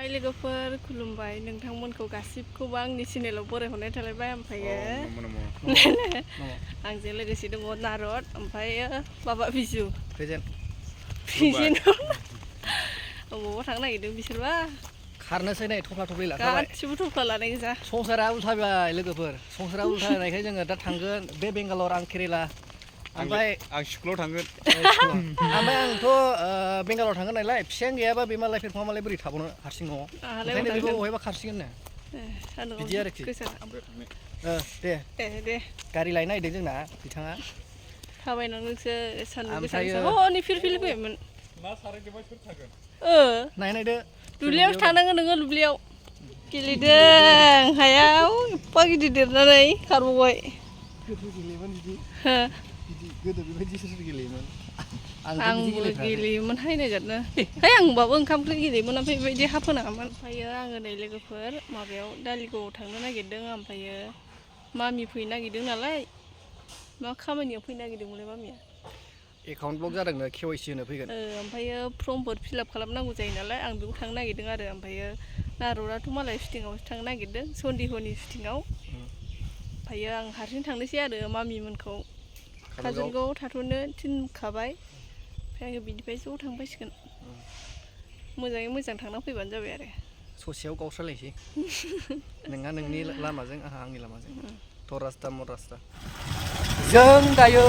हाय लोगोफोर खुलुमबाय नोंथांमोनखौ गासिबखौबो आंनि चेनेलाव बरायहरनाय थालायबाय ओमफ्रायो आंजों लोगोसे दङ नारद ओमफ्रायो माबा बिजु प्रेजेन्ट अबावबा थांनो नागिरदों बिसोरबा खारनोसै नै थफ्ला थफ्लि लाखाबाय गासिबो थफ्ला लानाय गोजा संसारा उल्थाबाय लोगोफोर संसारा उल्थानायखाय जोङो दा थांगोन बे बेंगालर आं केरेला ओमफ्राय आं स्कुलाव थांगोन ओमफ्राय आंथ' बेंगालर थांगोन नालाय फिसायानो गैयाबा बे मालाय फेरफाङा मालाय बोरै थाबावनो हारसिं न'आव ओंखायनो बेबो बहायबा खारसिगोननो बिदि आरोखि दे गारि लायनो नागिरदों जोंना बिथाङा थाबायनानैसो सानदुं गोसा हनै फिरफिलि फैयोमोन नायनायदो दुब्लियाव थांनांगोन नोङो दुब्लियाव गेलेदों हायाव एफा गिदिर देरनानै खारबावबाय गोदो बेबायदि सोर गेलेयोमोन आंबो गेलेयोमोन हाय नायजादनो है आं होनबाबो ओंखाम ओंख्रि गेलेयोमोन ओमफ्राय बेबायदि हा फोनाङामोन ओमफ्रायो आङो नै लोगोफोर माबायाव दालिगावआव थांनो नागिरदों ओमफ्रायो मामि फैनो नागिरदों नालाय मा खामानियाव फैनो नागिरदोंमोनलाय मामिया एकाउन्ट ब्लक जादोंनो केवाइसि होनो फैगोन ओमफ्रायो फर्मफोर फिलआप खालामनांगौ जायो नालाय आं बेयाव थांनो नागिरदों आरो ओमफ्रायो नारदाथ' मालाय शुटिंआवसो थांनो नागिरदों सन्देहनि शुटिंआव ओमफ्रायो आं हारसिं थांनोसै आरो मामिमोनखौ काजलगावआव थाथ'नो थिनखाबाय ओमफ्राय आङो बिनिफ्राय ज' थांफासिगोन मोजाङै मोजां थांना फैबानो जाबाय आरो ससेयाव गावस्रालायसै नोंहा नोंनि लामाजों आंहा आंनि लामाजों थरास्ता मरास्ता जों दायो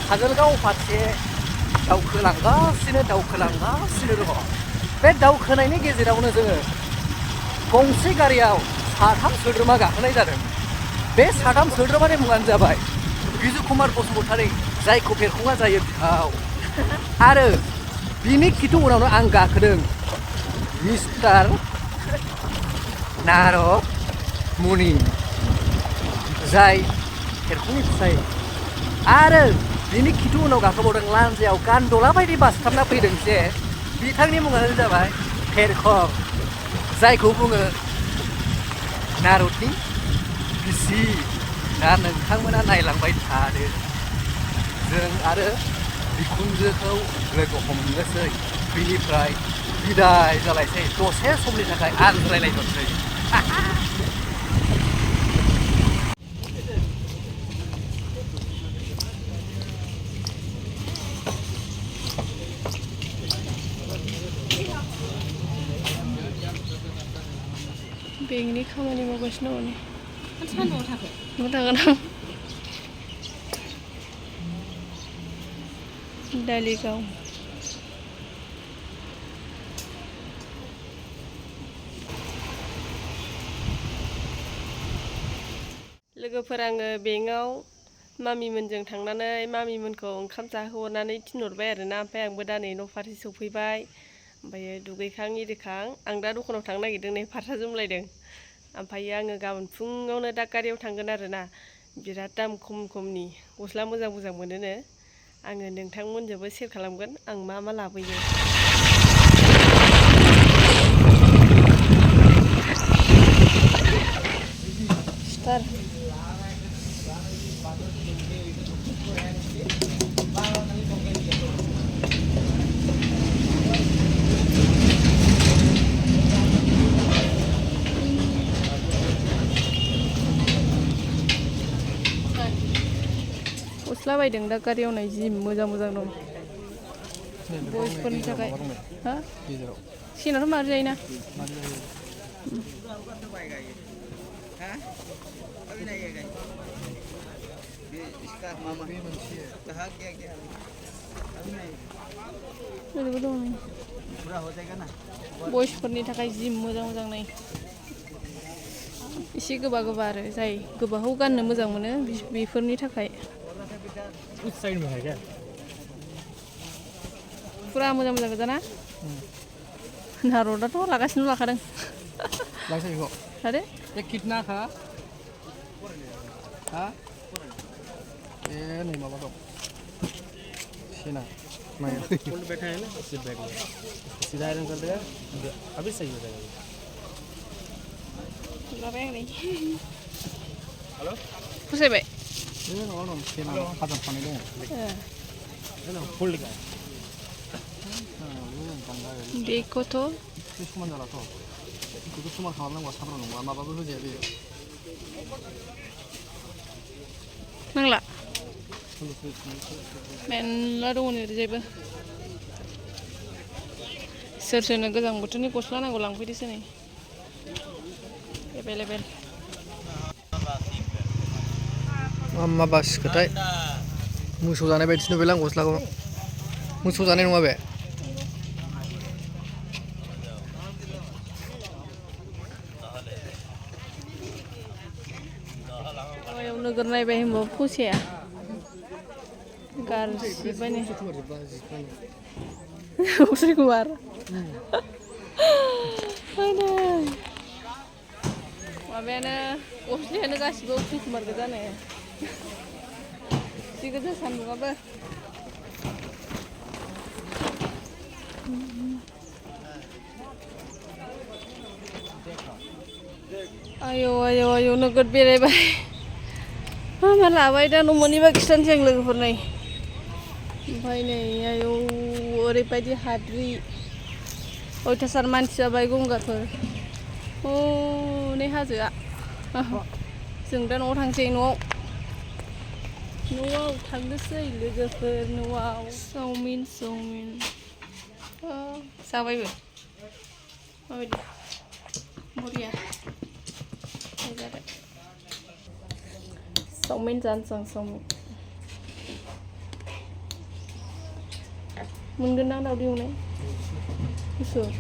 काजलगाव फारसे दावखोलांगासिनो दङ बे दावखोनायनि गेजेरावनो जोङो गंसे गारियाव साथाम सोद्रोमा गाखोनाय जादों बे साथाम सोद्रोमानि मुङानो जाबाय बिजु कुमार बसुमतारी जायखौ फेरखङा जायो बिथाव आरो बिनि खिथु उनावनो आं गाखोदों मिस्टार नारद मुनि जाय फेरखंनि फिसाय आरो बिनि खिथु उनाव गाखोबावदों लान्जायाव गान्दला बायदि बासथाबना फैदों जे बिथांनि मुङानो जाबाय फेरखं जायखौ बुङो नारदनि बिसि दा नोंथांमोना नायलांबाय थादो जों आरो बिखुनजोखौ लोगो हमनोसै बिनिफ्राय बिदाय जालायसै दसे समनि थाखाय आनज्रायलायनोसै बेंकनि खामानि मावगासिनो दङ सानदुङाव थांगोन आं दालिगाव लोगोफोर आङो बेंकआव मामिमोनजों थांनानै मामिमोनखौ ओंखाम जाहोहरनानै थिनहरबाय आरोना ओमफ्राय आंबो दा नै न' फारसे सफैबाय ओमफ्रायो दुगैखां इरिखां आं दा दखानाव थांनो नागिरदों नै फारसा जोमलायदों ओमफ्रायो आङो गाबोन फुङावनो दादगारियाव थांगोन आरोना बिराद दाम खमनि गस्ला मोजां मोनोनो आङो नोंथांमोनजोंबो शेयार खालामगोन आं मा मा लाबोयो स्टार गस्ला बायदों दा गारियाव नाय जि मोजां दं बयसफोरनि थाखाय हा सेनाथ' मारै जायोना ओरैबो दं नै बयसफोरनि थाखाय जि मोजां नै एसे गोबा आरो जाय गोबाखौ गाननो मोजां मोनो बेफोरनि थाखाय फुरा मोजां गोजा ना नारदाथ' लागासिनो लाखादों लादो कितना खा हा ए नै माबा दं सेना माया फुल बैठा है ना इससे बैठ गया सीधा आयरन कर देगा अभी सही हो जाएगा हेलो फसायबाय बेखौथ' एसे समान जालाथ' बेखौ समान खालामनांगौ सामब्राम नङा माबाबो होजाया बेयो नांला मेरला दङ नै ओरैजायबो सोर सोरनो गोजां बोथोरनि गस्ला नांगौ लांफैदोसो नै एभेलेबेल मा बासिखोथाय मोसौ जानाय बायदिसो नुबायलां गस्लाखौ मोसौ जानाय नङा बे माबायाव नोगोर नायबाय होनबाबो फसाया गारजिबाय नै अक्षय कुमार माबायानो गस्लायानो गासिबो अक्षय कुमार गोजानो जि गोजा सान्दुंआबो आयौ आयौ आयौ नोगोद बेरायबाय मा लाबाय दा न' मोनैबा खिथानोसै आं लोगोफोर नै ओमफ्राय नै आयौ ओरैबायदि हाद्रि अयथासार मानसि जाबाय गंगारफोर हनै हाजोआ जों दा न'आव थांसै न'आव थांनोसै लोगोफोर न'आव चावमिन जाबायबो माबायदि बरिया चावमिन जानोसै आं चावमिन मोनगोन ना दावदै एवनाय इसोर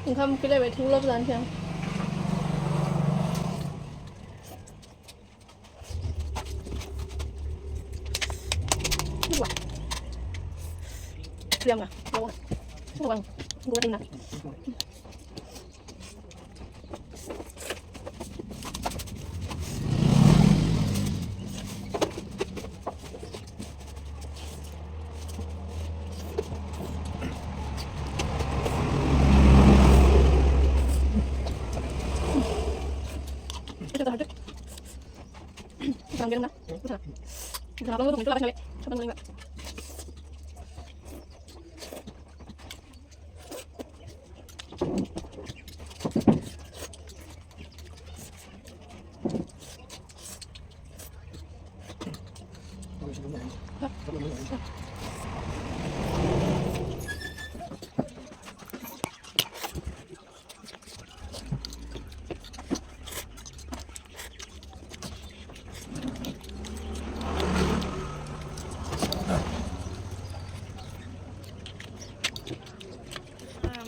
ओंखाम उखैलायबाय थेवब्लाबो जानोसै आं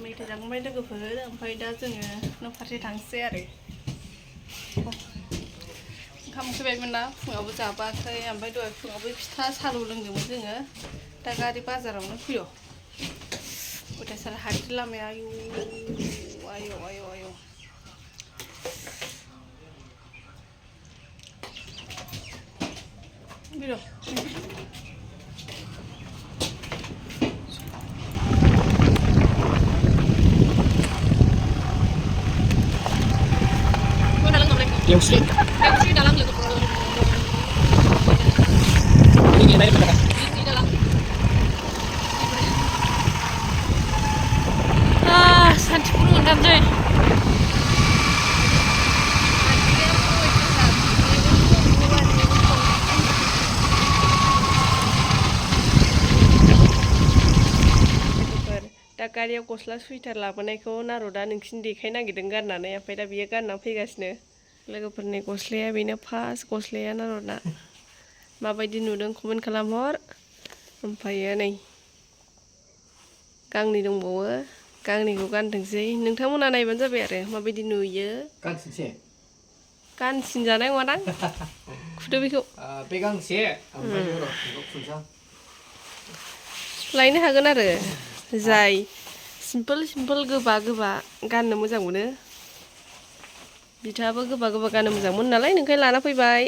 मेथाइ जाखांबाय लोगोफोर ओमफ्राय दा जोङो न' फारसे थांसै आरो ओंखाम उखैबायमोन ना फुङावबो जाबाखै ओमफ्राय दहाय फुङावबो फिथा सालु लोंदोंमोन जोङो दा गारि बाजारावनो फैयो अयथासार हाद्रि लामाया आयौ आयौ आयौ आयौ बिर' Deusli dalam logofoto. ini dari mana Di dalam. Santi pun ngendam deh. दा गारियाव गस्ला सुइटार लाबोनायखौ नारदा नोंसिनि देखायनो नागिरदों गाननानै ओमफ्राय दा बियो गानना फैगासिनो लोगोफोरनि गस्लाया बेनो फार्स्ट गस्लाया नारदा माबायदि नुदों कमेन्ट खालामहर ओमफ्रायो नै गांनै दंबावो गांनैखौ गानथोंसै नोंथांमोना नायबानो जाबाय आरो माबायदि नुयो गानसिन जानाय नङादां खुदो बेखौ बे गांसे ओमफ्राय र' बेखौ खुनसां लायनो हागोन आरो जाय सिम्पोल गोबा गाननो मोजां मोनो बिथाङाबो गोबा गाननो मोजां मोनो नालाय नोंखाय लाना फैबाय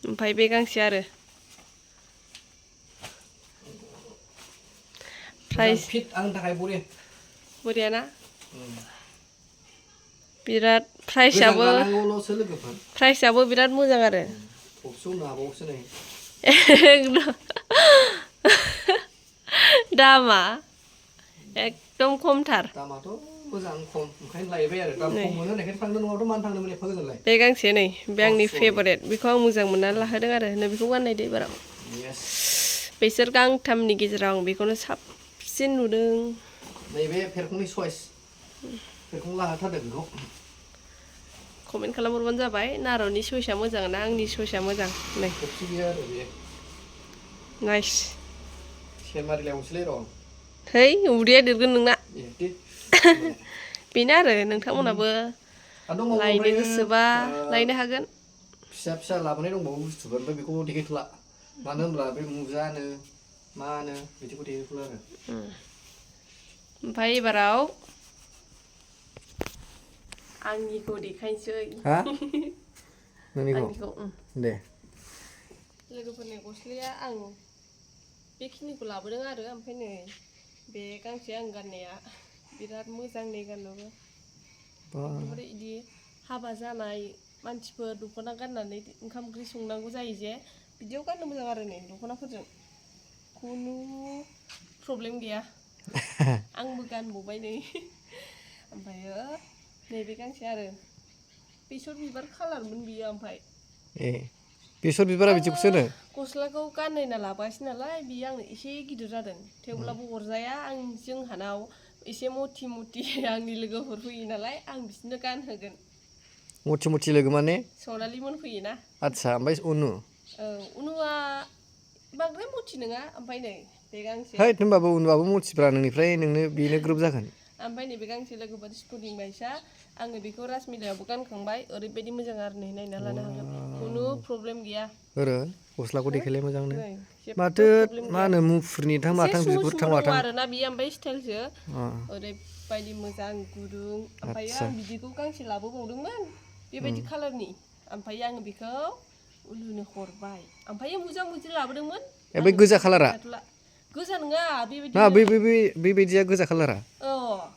ओमफ्राय बे गांसे आरो प्राइस फिट आंनि थाखाय बरिया बरियाना बिराद प्राइसआबो बिराद मोजां आरो एकदम दामा एकदम खमथार दामाथ' मोजां खम ओंखायनो लायबाय आरो दाम खम मोनो होननायखायनो थांदों नङाबाथ' मानो थांदोंमोन एफा गोजानलाय बे गांसे नै बे आंनि फेभरेट बेखौ आं मोजां मोननानै लाहोदों आरो नै बेखौ गाननायदो एबाराव बिसोर गांथामनि गेजेराव आं बेखौनो साबसिन नुदों नैबे फेरखंनि चइस फेरखं लाहोथारदों बेखौ कमेन्ट खालामहरबानो जाबाय नार'नि चइसआ मोजां ना आंनि चइसआ मोजां नै नाइस सेनमारिलायहरसैलै र' है उदैया देरगोन नोंना बेनो आरो नोंथांमोनाबो लायनो गोसोबा लायनो हागोन फिसा फिसा लाबोनाय दंबावो बुस्थुफोर ओमफ्राय बेखौ देखायथ'ला मानो होनब्ला बे मुजानो मानो बिदिखौ देखायथ'ला आरो ओमफ्राय एबाराव आंनिखौ देखायनोसै आंनिखौ दे लोगोफोरनि गस्लाया आं बेखिनिखौ लाबोदों आरो ओमफ्राय नै बे गांसे आं गाननाया बिराद मोजां नै गाननोबो एकदमबारे इदि हाबा जानाय मानसिफोर दख'ना गाननानै ओंखाम ओंख्रि संनांगौ जायो जे बिदियाव गाननो मोजां आरो नै दख'नाफोरजों खुनु प्रब्लेम गैया आंबो गानबावबाय नै ओमफ्रायो नैबे गांसे आरो बेसर बिबार कालारमोन बियो ओमफ्राय बेसर बिबारा बिदिखौसो होनो गस्लाखौ गाननायना लाबोआसै नालाय बियो आंनो एसे गिदिर जादों थेवब्लाबो अरजाया आं जोंहानाव एसे मथि मथि आंनि लोगोफोर फैयो नालाय आं बिसोरनो गानहोगोन मथि मथि लोगो माने सनालिमोन फैयोना आदसा ओमफ्राय उनु उनुआ बांद्राय मथि नङा ओमफ्राय नै बे गांसे है होनबाबो उनुआबो मथिब्रा नोंनिफ्राय नोंनो बेनो ग्रोब जागोन ओमफ्राय नैबे गांसे लोगोफोर स्पर्टिं बायसा आङो बेखौ राजमेलायावबो गानखांबाय ओरैबायदि मोजां आरो नै नायना लानो हागोन खुनु प्रब्लेम गैया गस्लाखौ देखायलाय मोजांनो जेबो माथो प्रब्लेम मा गैया होनो मुफुरनि थां माथां बिगुर थां दङ माथां आरोना बियो ओमफ्राय स्टाइलसो ओरैबायदि मोजां गुदुं ओमफ्राय आं बिदिखौ गांसे लाबोबावदोंमोन बेबायदि कालारनि ओमफ्राय आङो बेखौ उलुनो हरबाय ओमफ्राय मोजां मोजां लाबोदोंमोन बै गोजा कालारा गोजा नङा बेबायदिया गोजा कालारा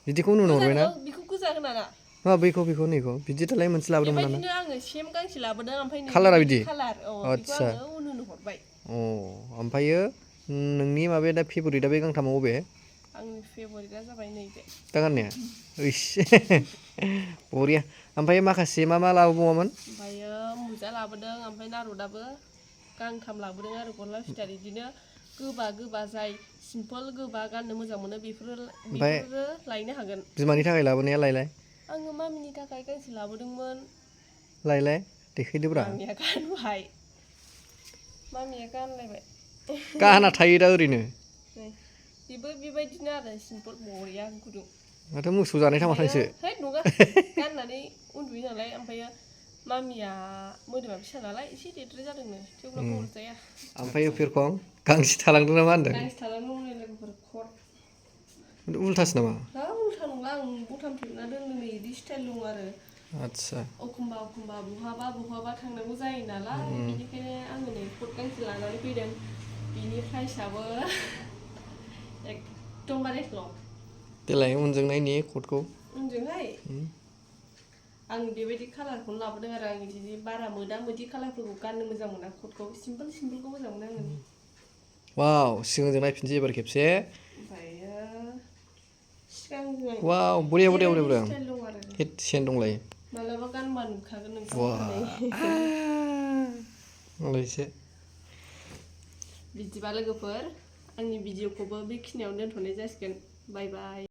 बिदिखौ नुनो हरबायना बेखौ गोजा होनाना बेखौ नैखौ बिदिथालाय मोनसे लाबोदोंमोन नामा बेबायदिनो आङो सेम गांसे लाबोदों ओमफ्राय नै कालारा बेबायदि बिदि कालार बेखौ आङो उलुनो हरबाय ओमफ्रायो नोंनि माबाया दा फेभरिटआ बे गांथामाव बबे आंनि फेभरिटआ जाबाय नैबे दा गाननाया बरिया ओमफ्राय माखासे मा लाबोबावामोन ओमफ्रायो मुजा लाबोदों ओमफ्राय नारदाबो गांथाम लाबोदों आरो गस्ला सुइटार बिदिनो गोबा जाय सिम्पोल गोबा गाननो मोजां मोनो बेफोरो लायनो हागोन बिमानि थाखाय लाबोनाया लायलाय आङो मामिनि थाखाय गांसे लाबोदोंमोन लायलाय देखायदोब्रा मामिया गानबाय मामिया गानलायबाय गाना थायो दा ओरैनो बेबो बेबायदिनो आरो सिम्पोल बरिया गुदुं माथो मोसौ जानाय थांसो है नङा गाननानै उन्दुयो नालाय ओमफ्रायो मामिया मोदोमा फिसा नालाय एसे देरद्राय जादोंनो थेवब्लाबो अरजाया ओमफ्राय फेरखं गांसे थालांदों ना मा होनदों गांसे थालांदोंमोन लोगोफोर उल्थासो नामा उल्था नङा आं बथाम थेबना दोनदों नै बिदि स्टाइल दं आरो आदसा एखमबा बहाबा थांनांगौ जायो नालाय बेनिखायनो आङो नै कट गांसे लानानै फैदों बिनि प्राइसआबो एकदमबारे ल' देलाय उनजों नायनि कटखौ उनजोंहाय आं बेबायदि कालारखौनो लाबोदों आरो आं बिदि बारा मोदा मोदि कालारफोरखौ गाननो मोजां मोना कटखौ सिम्पोलखौ मोजां मोनो आङो वाव सिगांजों नायफिनसै एबार खेबसे ओमफ्रायो सिगांजों वाव बरिया स्टाइल दं आरो सेन दंलायो मालाबा गानबा नुखागोन नोंखौ मालायसो बिदिबा लोगोफोर आंनि भिडिअखौबो बेखिनियावनो दोनथ'नाय जासिगोन बाय बाय